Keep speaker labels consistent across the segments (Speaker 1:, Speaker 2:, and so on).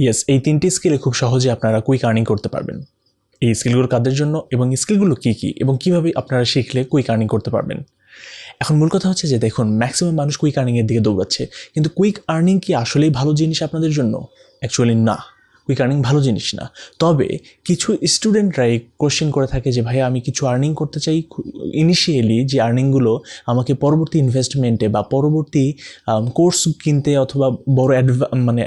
Speaker 1: Yes, এই 3টি স্কিলে খুব সহজে আপনারা কুইক আর্নিং করতে পারবেন। এই স্কিলগুলো কাদের জন্য এবং স্কিলগুলো কী কী এবং কীভাবে আপনারা শিখলে কুইক আর্নিং করতে পারবেন। এখন মূল কথা হচ্ছে যে দেখুন, ম্যাক্সিমাম মানুষ কুইক আর্নিংয়ের দিকে দৌড়াচ্ছে, কিন্তু কুইক আর্নিং কি আসলেই ভালো জিনিস আপনাদের জন্য? অ্যাকচুয়ালি না, কুইক আর্নিং ভালো জিনিস না। তবে কিছু স্টুডেন্টরাই কোশ্চেন করে থাকে যে ভাই আমি কিছু আর্নিং করতে চাই, ইনিশিয়ালি যে আর্নিংগুলো আমাকে পরবর্তী ইনভেস্টমেন্টে বা পরবর্তী কোর্স কিনতে অথবা বড়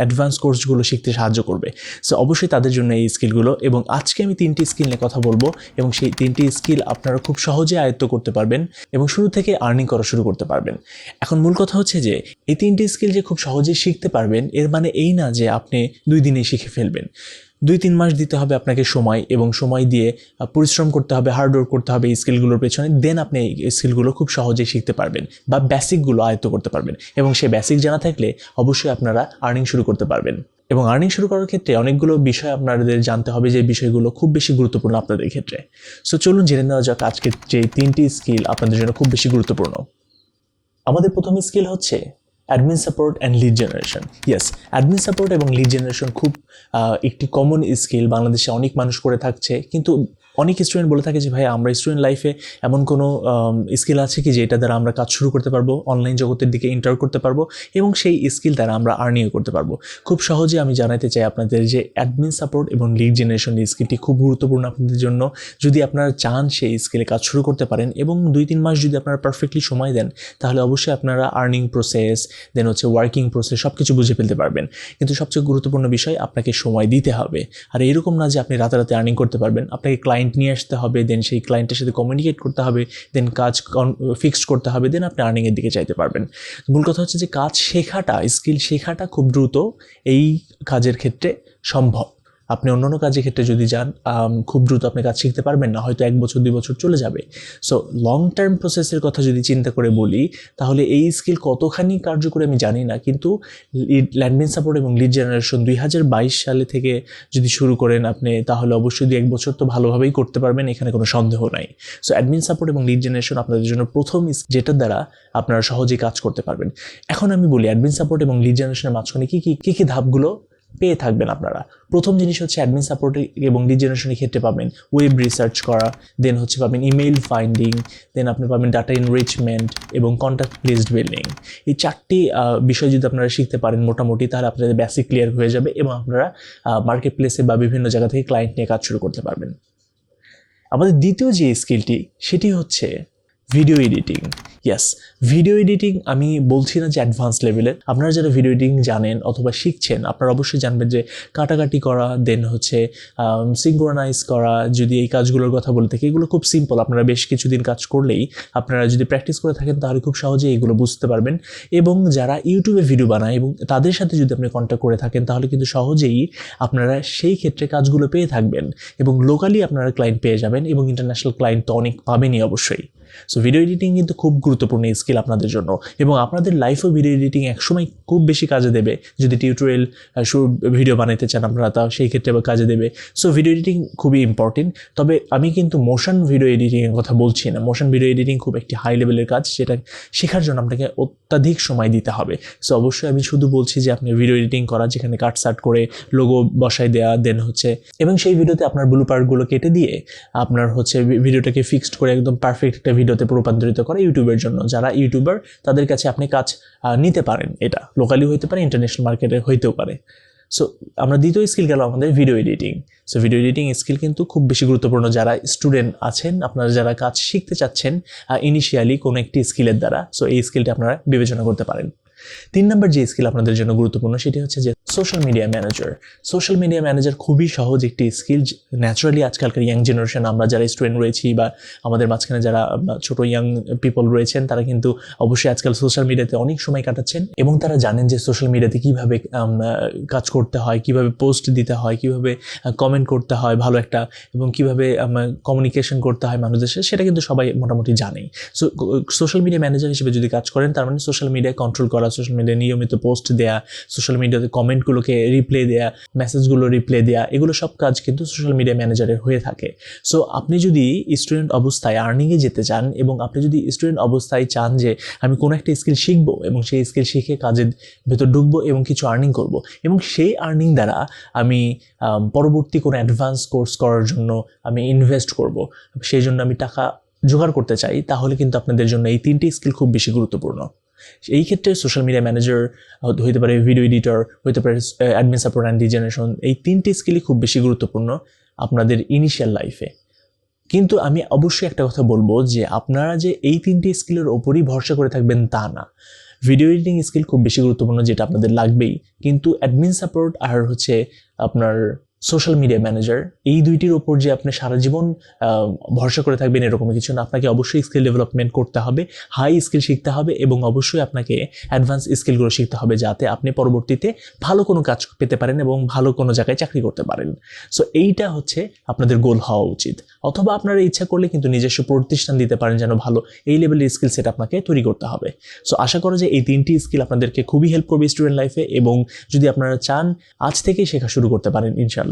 Speaker 1: অ্যাডভান্স কোর্সগুলো শিখতে সাহায্য করবে। সো অবশ্যই তাদের জন্য এই স্কিলগুলো, এবং আজকে আমি 3টি স্কিল নিয়ে কথা বলবো এবং সেই 3টি স্কিল আপনারা খুব সহজে আয়ত্ত করতে পারবেন এবং শুরু থেকে আর্নিং করা শুরু করতে পারবেন। এখন মূল কথা হচ্ছে যে এই 3টি স্কিল যে খুব সহজেই শিখতে পারবেন এর মানে এই না যে আপনি 2 দিনেই শিখে ফেলবেন। 2-3 মাস দিতে হবে আপনাকে সময়, এবং সময় দিয়ে পরিশ্রম করতে হবে, হার্ডওয়ার্ক করতে হবে এই স্কিলগুলোর পেছনে। দেন আপনি এই স্কিলগুলো খুব সহজেই শিখতে পারবেন বা বেসিকগুলো আয়ত্ত করতে পারবেন, এবং সেই বেসিক জানা থাকলে অবশ্যই আপনারা আর্নিং শুরু করতে পারবেন। এবং আর্নিং শুরু করার ক্ষেত্রে অনেকগুলো বিষয় আপনাদের জানতে হবে, যে বিষয়গুলো খুব বেশি গুরুত্বপূর্ণ আপনাদের ক্ষেত্রে। সো চলুন জেনে নেওয়া যাক আজকে যে 3টি স্কিল আপনাদের জন্য খুব বেশি গুরুত্বপূর্ণ। আমাদের প্রথম স্কিল হচ্ছে admin support and lead generation. Yes, admin support এবং লিড জেনারেশন খুব একটি কমন স্কিল, বাংলাদেশে অনেক মানুষ করে থাকছে। কিন্তু অনেক স্টুডেন্ট বলে থাকে যে ভাই আমরা স্টুডেন্ট লাইফে এমন কোনো স্কিল আছে কি যেটা দ্বারা আমরা কাজ শুরু করতে পারবো, অনলাইন জগতের দিকে এন্টার করতে পারবো এবং সেই স্কিল দ্বারা আমরা আর্নিংও করতে পারবো। খুব সহজে আমি জানাতে চাই আপনাদের যে অ্যাডমিন সাপোর্ট এবং লিড জেনারেশন স্কিলটি খুব গুরুত্বপূর্ণ আপনাদের জন্য। যদি আপনারা চান সেই স্কিলে কাজ শুরু করতে পারেন এবং 2-3 মাস যদি আপনারা পারফেক্টলি সময় দেন, তাহলে অবশ্যই আপনারা আর্নিং প্রসেস, দেন হচ্ছে ওয়ার্কিং প্রসেস সব কিছু বুঝে ফেলতে পারবেন। কিন্তু সবচেয়ে গুরুত্বপূর্ণ বিষয়, আপনাকে সময় দিতে হবে। আর এরকম না যে আপনি রাতারাতি আর্নিং করতে পারবেন। আপনাকে ক্লায়েন্ট নিয়ে আসতে হবে, দেন সেই ক্লায়েন্টের সাথে কমিউনিকেট করতে হবে, দেন কাজ ফিক্সড করতে হবে, দেন আপনি আর্নিংয়ের দিকে চাইতে পারবেন। মূল কথা হচ্ছে যে কাজ শেখাটা, স্কিল শেখাটা খুব দ্রুত এই কাজের ক্ষেত্রে সম্ভব। আপনি অন্যান্য কাজের ক্ষেত্রে যদি যান, খুব দ্রুত আপনি কাজ শিখতে পারবেন না, হয়তো 1 বছর 2 বছর চলে যাবে। সো লং টার্ম প্রসেসের কথা যদি চিন্তা করে বলি, তাহলে এই স্কিল কতখানি কার্যকরী আমি জানি না, কিন্তু অ্যাডমিন সাপোর্ট এবং লিড জেনারেশন 2022 সালে থেকে যদি শুরু করেন আপনি, তাহলে অবশ্যই 2-1 বছর তো ভালোভাবেই করতে পারবেন, এখানে কোনো সন্দেহ নাই। সো অ্যাডমিন সাপোর্ট এবং লিড জেনারেশন আপনাদের জন্য প্রথম, যেটার দ্বারা আপনারা সহজেই কাজ করতে পারবেন। এখন আমি বলি অ্যাডমিন সাপোর্ট এবং লিড জেনারেশনের মাঝখানে কী ধাপগুলো পেয়ে থাকবেন আপনারা। প্রথম জিনিস হচ্ছে অ্যাডমিন সাপোর্ট এবং লিড জেনারেশনের ক্ষেত্রে পাবেন ওয়েব রিসার্চ করা, দেন হচ্ছে পাবেন ইমেইল ফাইন্ডিং, দেন আপনি পাবেন ডাটা এনরিচমেন্ট এবং কন্ট্যাক্ট লিস্ট বিল্ডিং। এই 4টি বিষয় যদি আপনারা শিখতে পারেন মোটামুটি, তাহলে আপনাদের বেসিক ক্লিয়ার হয়ে যাবে এবং আপনারা মার্কেট প্লেসে বা বিভিন্ন জায়গা থেকে ক্লায়েন্ট নিয়ে কাজ শুরু করতে পারবেন। আমাদের দ্বিতীয় যে স্কিলটি, সেটি হচ্ছে video editing. Yes, video editing আমি বলছি না যে অ্যাডভান্স লেভেলের। আপনারা যারা ভিডিও এডিটিং জানেন অথবা শিখছেন, আপনারা অবশ্যই জানবেন যে কাটাকাটি করা, দেন হচ্ছে সিঙ্ক্রোনাইজ করা, যদি এই কাজগুলোর কথা বলে থাকি, এগুলো খুব সিম্পল। আপনারা বেশ কিছুদিন কাজ করলেই, আপনারা যদি প্র্যাকটিস করে থাকেন, তাহলে খুব সহজেই এগুলো বুঝতে পারবেন। এবং যারা ইউটিউবে ভিডিও বানায় এবং তাদের সাথে যদি আপনি কন্ট্যাক্ট করে থাকেন, তাহলে কিন্তু সহজেই আপনারা সেই ক্ষেত্রে কাজগুলো পেয়ে থাকবেন এবং লোকালি আপনারা ক্লায়েন্ট পেয়ে যাবেন, এবং ইন্টারন্যাশনাল ক্লায়েন্ট তো অনেক পাবেনই অবশ্যই। সো ভিডিও এডিটিং কিন্তু খুব গুরুত্বপূর্ণ স্কিল আপনাদের জন্য, এবং আপনাদের লাইফেও ভিডিও এডিটিং একসময় খুব বেশি কাজে দেবে। যদি টিউটোরিয়াল ভিডিও বানাতে চান আপনারা, তাও সেই ক্ষেত্রে কাজে দেবে। সো ভিডিও এডিটিং খুবই ইম্পর্টেন্ট। তবে আমি কিন্তু মোশন ভিডিও এডিটিংয়ের কথা বলছি না। মোশন ভিডিও এডিটিং খুব একটি হাই লেভেলের কাজ, সেটা শেখার জন্য আপনাকে অত্যাধিক সময় দিতে হবে। সো অবশ্যই আমি শুধু বলছি যে আপনি ভিডিও এডিটিং করা, যেখানে কাটসাট করে লোগো বসায় দেওয়া, দেন হচ্ছে এবং সেই ভিডিওতে আপনার ব্লু পার্টগুলো কেটে দিয়ে আপনার হচ্ছে ভিডিওটাকে ফিক্সড করে একদম পারফেক্ট একটা ভিডিওতে রূপান্তরিত করা ইউটিউবের জন্য। যারা ইউটিউবার, তাদের কাছে আপনি কাজ নিতে পারেন। এটা লোকালি হইতে পারে, ইন্টারন্যাশনাল মার্কেটে হইতেও পারে। সো আমরা দ্বিতীয় স্কিল গেল আমাদের video editing. So video editing skill কিন্তু খুব বেশি গুরুত্বপূর্ণ। যারা স্টুডেন্ট আছেন, আপনারা যারা কাজ শিখতে চাচ্ছেন ইনিশিয়ালি কোনো একটি স্কিলের দ্বারা, সো এই স্কিলটা আপনারা বিবেচনা করতে পারেন। 3 নম্বর যে স্কিল আপনাদের জন্য গুরুত্বপূর্ণ, সেটি হচ্ছে যে social media manager. Social media manager খুবই সহজ একটি স্কিল। ন্যাচারালি আজকালকার ইয়াং জেনারেশন, আমরা যারা স্টুডেন্ট রয়েছি বা আমাদের মাঝখানে যারা ছোট ইয়াং পিপল রয়েছেন, তারা কিন্তু অবশ্যই আজকাল সোশ্যাল মিডিয়াতে অনেক সময় কাটাচ্ছেন এবং তারা জানেন যে সোশ্যাল মিডিয়াতে কীভাবে কাজ করতে হয়, কীভাবে পোস্ট দিতে হয়, কীভাবে কমেন্ট করতে হয় ভালো একটা, এবং কীভাবে কমিউনিকেশন করতে হয় মানুষদের সাথে, সেটা কিন্তু সবাই মোটামুটি জানেই। সো সোশ্যাল মিডিয়া ম্যানেজার হিসেবে যদি কাজ করেন, তার মানে সোশ্যাল মিডিয়া কন্ট্রোল করা, সোশ্যাল মিডিয়ায় নিয়মিত পোস্ট দেয়া, সোশ্যাল মিডিয়াতে কমেন্টগুলোকে রিপ্লাই দেয়া, মেসেজগুলো রিপ্লাই দেয়া, এগুলো সব কাজ কিন্তু সোশ্যাল মিডিয়া ম্যানেজারের হয়ে থাকে। সো আপনি যদি স্টুডেন্ট অবস্থায় আর্নিংয়ে যেতে চান এবং আপনি যদি স্টুডেন্ট অবস্থায় চান যে আমি কোনো একটা স্কিল শিখবো এবং সেই স্কিল শিখে কাজের ভেতর ঢুকবো এবং কিছু আর্নিং করব এবং সেই আর্নিং দ্বারা আমি পরবর্তী কোনো অ্যাডভান্স কোর্স করার জন্য আমি ইনভেস্ট করব, সেই জন্য আমি টাকা জোগাড় করতে চাই, তাহলে কিন্তু আপনাদের জন্য এই 3টি স্কিল খুব বেশি গুরুত্বপূর্ণ। এই ক্ষেত্রে সোশ্যাল মিডিয়া ম্যানেজার হতে পারে, ভিডিও এডিটর হতে পারে, অ্যাডমিন সাপোর্ট অ্যান্ড ডিজেনারেশন, এই 3টি স্কিলই খুব বেশি গুরুত্বপূর্ণ আপনাদের ইনিশিয়াল লাইফে। কিন্তু আমি অবশ্যই একটা কথা বলবো যে আপনারা যে এই 3টি স্কিলের ওপরই ভরসা করে থাকবেন তা না। ভিডিও এডিটিং স্কিল খুব বেশি গুরুত্বপূর্ণ, যেটা আপনাদের লাগবেই, কিন্তু অ্যাডমিন সাপোর্ট আর হচ্ছে আপনার সোশ্যাল মিডিয়া ম্যানেজার, এই দুইটির ওপর যে আপনি সারা জীবন ভরসা করে থাকবেন এরকম কিছু না। আপনাকে অবশ্যই স্কিল ডেভেলপমেন্ট করতে হবে, হাই স্কিল শিখতে হবে এবং অবশ্যই আপনাকে অ্যাডভান্স স্কিলগুলো শিখতে হবে যাতে আপনি পরবর্তীতে ভালো কোনো কাজ পেতে পারেন এবং ভালো কোনো জায়গায় চাকরি করতে পারেন। সো এইটা হচ্ছে আপনাদের গোল হওয়া উচিত। অথবা আপনারা ইচ্ছা করলে কিন্তু নিজস্ব প্রতিষ্ঠান দিতে পারেন যেন ভালো এই লেভেলের স্কিল সেট আপনাকে তৈরি করতে হবে। সো আশা করো যে এই 3টি স্কিল আপনাদেরকে খুবই হেল্প করবে স্টুডেন্ট লাইফে, এবং যদি আপনারা চান আজ থেকেই শেখা শুরু করতে পারেন ইনশাআল্লাহ।